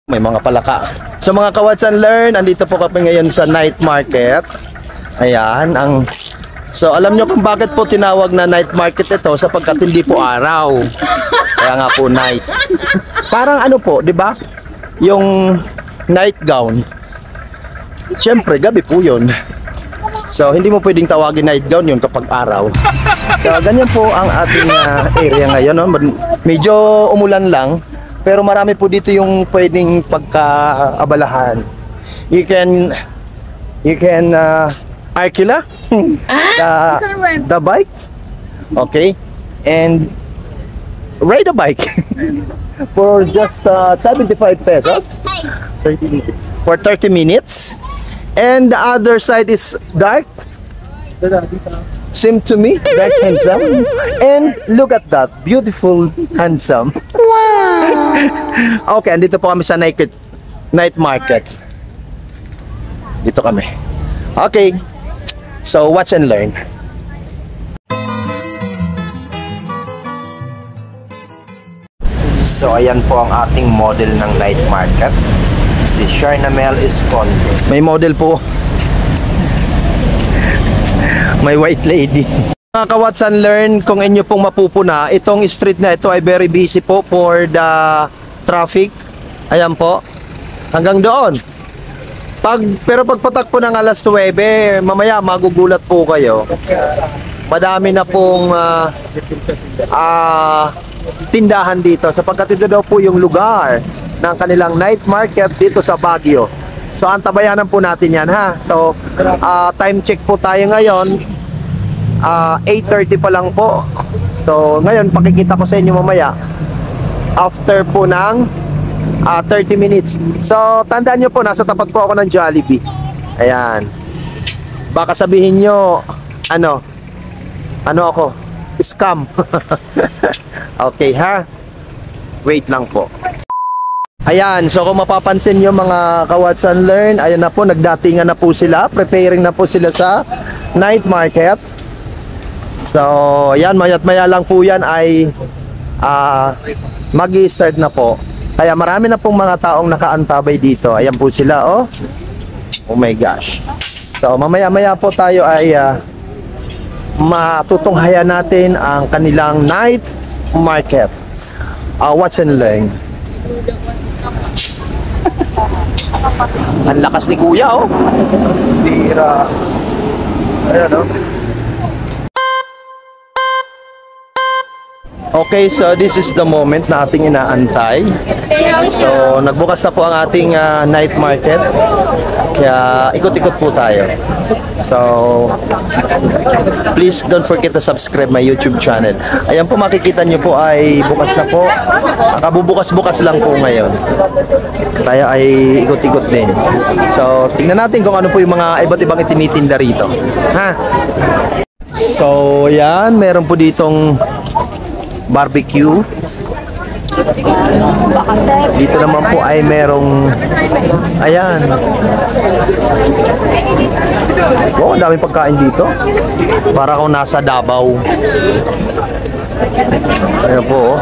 May mga palaka. So mga Kawats and Learn, andito po kami ngayon sa night market. Ayan, so alam nyo kung bakit po tinawag na night market ito, sapagkat hindi po araw. Kaya nga po night. Parang ano po, 'di ba? Yung night gown. Siyempre, gabi po 'yun. So hindi mo pwedeng tawagin night gown 'yun kapag araw. So ganyan po ang ating area ngayon, no? Medyo umulan lang. Pero marami po dito yung pwedeng pagkaabalahan. You can Arkila the bike, okay, and ride a bike for just 75 pesos for 30 minutes. And the other side is dark. Seem to me dark, handsome, and look at that, beautiful, handsome. Wow. Okay, andito po kami sa night market. Dito kami. Okay, so watch and learn. So ayan po ang ating model ng night market, si Charnamel Esconde. May model po. May white lady. Mga Kawats and Learn, kung inyo pong mapupuna, itong street na ito ay very busy po for the traffic. Ayan po. Hanggang doon. Pero pagpatak po ng alas 9, mamaya magugulat po kayo. Madami na pong tindahan dito, sapagkat ito daw po yung lugar ng kanilang night market dito sa Baguio. So antabayanan po natin yan, ha. So time check po tayo ngayon, 8:30 pa lang po. So ngayon pakikita ko sa inyo mamaya after po ng 30 minutes. So tandaan nyo po, nasa tapat po ako ng Jollibee. Ayan. Baka sabihin nyo ano ako, scam. Okay, ha. Wait lang po. Ayan, so kung mapapansin nyo mga Kawats and Learn, ayan na po, nagdatingan na po sila, preparing na po sila sa night market. So, ayan, maya't maya lang po yan ay mag-i-start na po. Kaya marami na pong mga taong nakaantabay dito. Ayan po sila, oh. Oh my gosh. So, mamaya-maya po tayo ay matutunghayan natin ang kanilang night market. Watch and learn. Ang lakas ni Kuya, oh. Bira. Ayan, oh. Okay, so this is the moment na ating inaantay. So, nagbukas na po ang ating night market. Kaya, ikot-ikot po tayo. So, please don't forget to subscribe my YouTube channel. Ayan po, makikita nyo po ay bukas na po. Nakabubukas-bukas lang po ngayon. Tayo ay ikot-ikot din. So, tingnan natin kung ano po yung mga iba't ibang itinitinda rito. Ha? So, yan. Meron po ditong barbecue. Dito naman po ay merong, ayan. Oh, daming pagkain dito. Para akong nasa Davao. Ayan po, oh.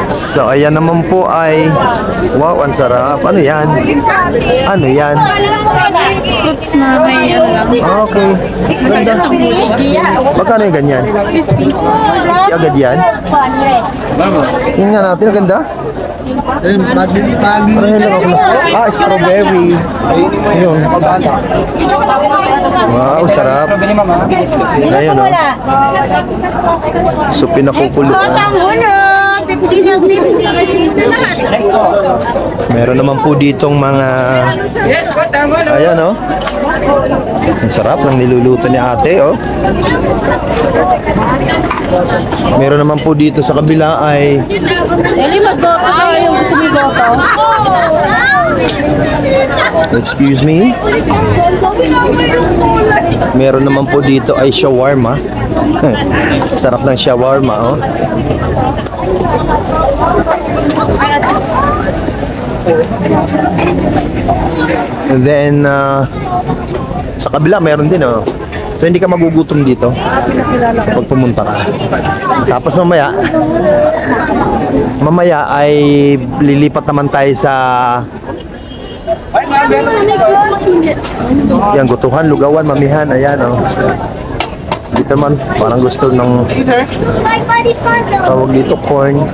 So, ayan naman po ay, wow, ang sarap. Ano yan? Ano yan? Fruits na may ano lang. Okay. Ganda. Magkano yung ganyan? Agad yan? Yun nga natin, ganda. Strawberry. Ayun. Wow, sarap. Ayun, oh. So, pinakukuluan. Meron naman po ditong mga, ayan, oh. Ang sarap ng niluluto ni ate, oh. Meron naman po dito sa kabila ay, excuse me. Meron naman po dito ay shawarma. Sarap ng shawarma, oh. And then sa kabila meron din, oh. So hindi ka magugutom dito pag pumunta ka. Tapos mamaya ay lilipat naman tayo sa yan, Gutuhan, Lugawan, Mamihan. Ayan, oh. Dito naman, parang gusto ng tawag dito, corn.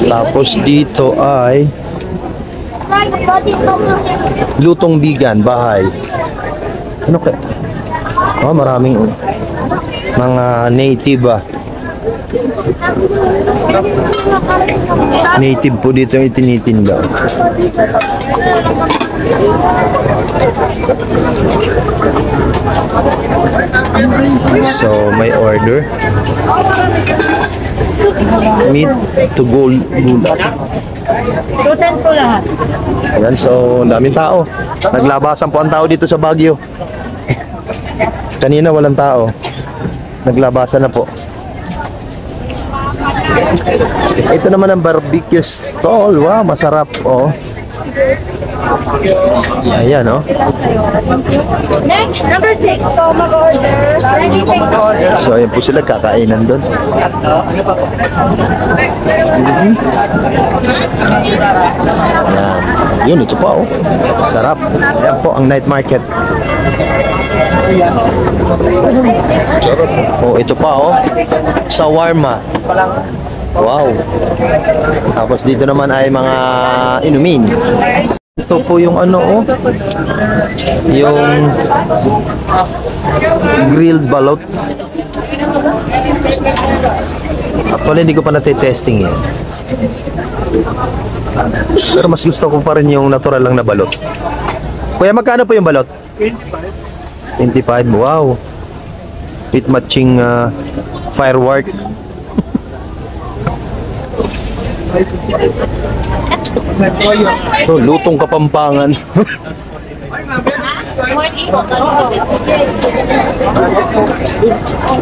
Tapos dito ay lutong bigan, bahay. Ano kaya? Oh, maraming mga native native po dito yung itinitinda. So, may order. Meat to gold gula. Total po lahat. Ayan, so daming tao. Naglabasan po ang tao dito sa Baguio. Kanina walang tao. Naglabasan na po. Ito naman ang barbecue stall. Wow, masarap. Oh. Ayan, oh. Next, number 6. So, mag-order. So, ayan po sila, kakainan doon. Ayan. Yun, ito pa, oh. Sarap. Ayan po, ang night market. Oh, ito pa, oh. Shawarma. Wow. Tapos dito naman ay mga inumin. Ito po yung ano, oh. Yung grilled balot. Actually, hindi ko pa natitesting yan. Pero mas gusto ko pa rin yung natural lang na balot. Kuya, magkano po yung balot? 25. 25, wow. With matching firework. So, lutong Kapampangan.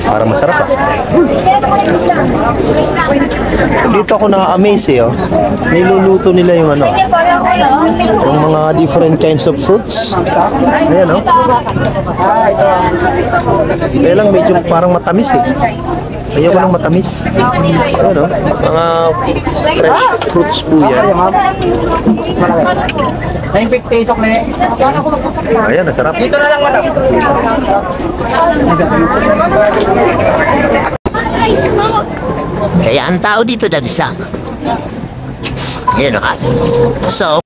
Parang masarap, ah. Dito ako na-amaze, eh, oh. Niluluto nila yung ano, yung mga different kinds of fruits. Ayan, oh. Kaya lang medyo parang matamis, eh. Ayoko ng matamis. Ayan, oh. Mga fresh fruits po yan. Ayan, nasarap. Dito na lang, madam. Kaya ang tao dito dagsa. Yan o ka. So,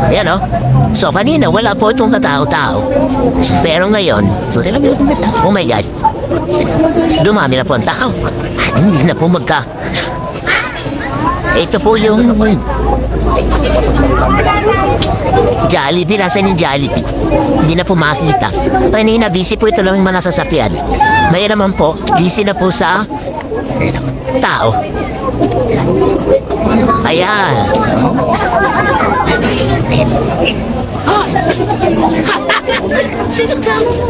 Ayan, oh. So, kanina, wala po itong katao-tao. Pero ngayon, so, oh my God. Dumami na po ang tao. Hindi na po ito po yung Jollibee. Nasaan yung Jollibee? Hindi na po makita. Kanina, busy po ito lang yung mga nasasakyan. May naman po, busy na po sa tao. Ayan.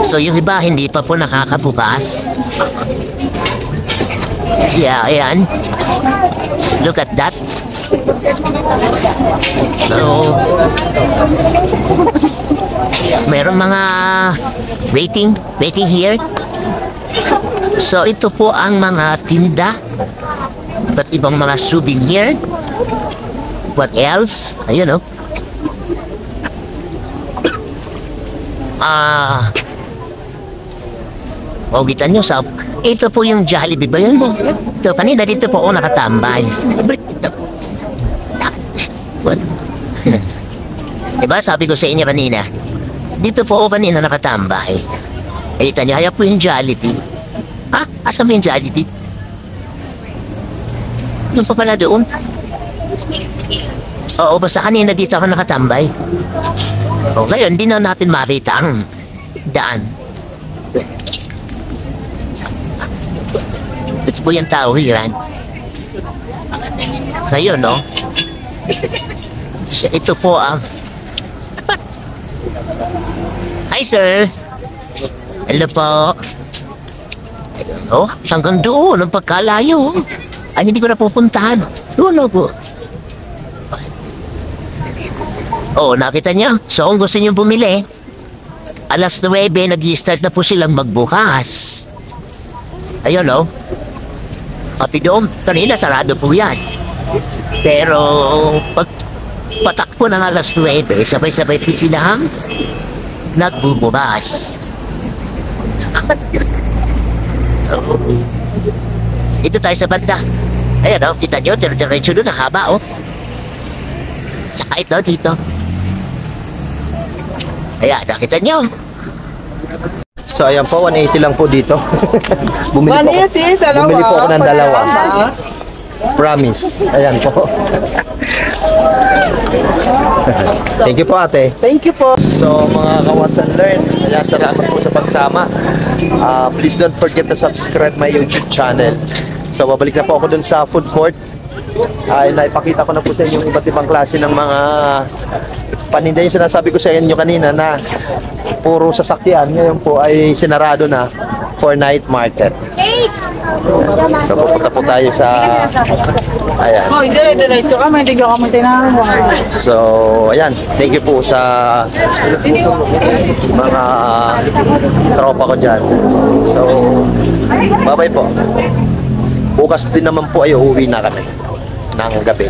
So yung iba hindi pa po nakakabukas. Yeah, ayan. Look at that. So meron mga waiting here. So ito po ang mga tinda. Ba't ibang mga souvenir? What else? Ayun, oh. O, kita nyo sa... Ito po yung Jollibee ba yun mo? Ito, kanina dito po ako nakatambay. Diba, sabi ko sa inyo kanina, dito po ako kanina nakatambay. Kita nyo, kaya po yung Jollibee. Ha? Asa mo yung Jollibee? Yung pa pala doon? Oo, basta kanina dito ako nakatambay. O, ngayon, di na natin makita ang daan. Ito po yung tawiran. Ngayon, no? Ito po ang... Hi, sir! Hello po. Oh, hanggang doon, ang pagkalayo. Ay, hindi ko na pupuntahan. Doon po. Oh, nakita niyo? So, kung gusto niyo bumili, alas 9, nag-i-start na po silang magbukas. Ayun, no? Pati doon, kanina sarado po yan. Pero, pag patakpo ng alas 9, sabay-sabay po silang nagbubukas. So, ito tayo sa banda. Ayan, no? Kita nyo, diretso doon, ang haba, oh. Tsaka ito, dito. Ayan, nakita nyo. So ayan po, 180 lang po dito. Bumili po ako, 180, dalawa. bumili po ako ng dalawa. Promise. Ayan po. Thank you po, ate. Thank you po. So mga ka-Watch and Learn, ayan, salamat po sa pagsama. Please don't forget to subscribe my YouTube channel. So babalik na po ako dun sa food court. Ay, naipakita ko na po sa inyo yung iba't ibang klase ng mga paninda, yung sinasabi ko sa inyo kanina na puro sasakyan. Ngayon po ay sinarado na for night market. So pupunta po tayo sa... Ayan. Oh, dire-diretso kami, hindi ko kami tinawa. So, ayan. Thank you po sa mga tropa ko dyan. So, bye-bye po. Bukas din naman po ay uuwi na kami ng gabi.